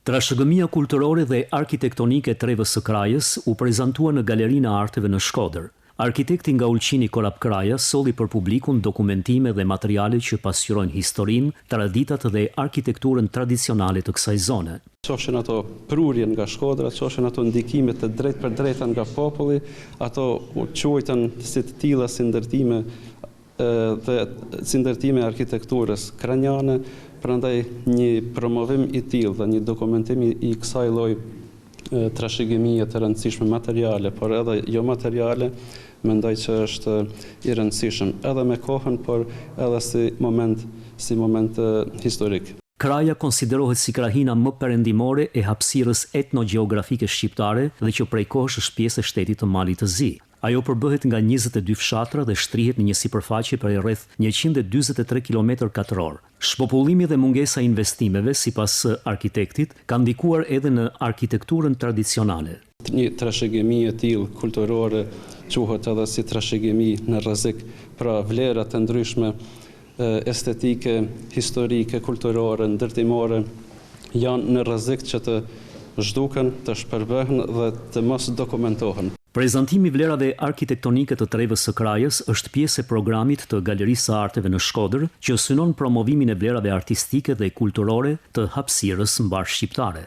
Trashëgëmia kulturore dhe arkitektonike e Trevës së Krajës u prezantua në Galerinë e Arteve në Shkodër. Arkitekti nga Ulqini Korap Kraja solli për publikun dokumentime dhe materiale që pasqyrojnë historinë, traditat dhe arkitekturën tradicionale të kësaj zone. Qofshin ato prurje nga Shkodra, qofshin ato ndikimet të drejt për drejta nga populli, ato quajten si të tilla si ndërtime dhe si ndërtime arkitekturës krajane, prandaj një promovim i tillë dhe një dokumentim i kësaj lloji trashëgimie të rëndësishme materiale, por edhe jo materiale, mendoj që është i rëndësishëm edhe me kohën, por edhe si moment historik. Kraja konsiderohet si krahina më perëndimore e hapësirës etnogjeografike shqiptare dhe që prej kohësh është pjesë e shtetit të Malit të Zi. Ajo përbëhet nga 22 fshatra dhe shtrihet në një sipërfaqe prej rreth 143 km². Shpopullimi dhe mungesa e investimeve, sipas arkitektit, ka ndikuar edhe në arkitekturën tradicionale. Një trashëgimi e tillë kulturore quhet edhe si trashëgimi në rrezik, pra vlera të ndryshme estetike, historike, kulturore, ndërtimore janë në rrezik që të zhduken, të shpërbehen dhe të mos dokumentohen. Prezantimi i vlerave arkitektonike të Trevës së Krajës është pjesë e programit të Galerisë së Arteve në Shkodër, që synon promovimin e vlerave artistike dhe kulturore të hapësirës mbar shqiptare.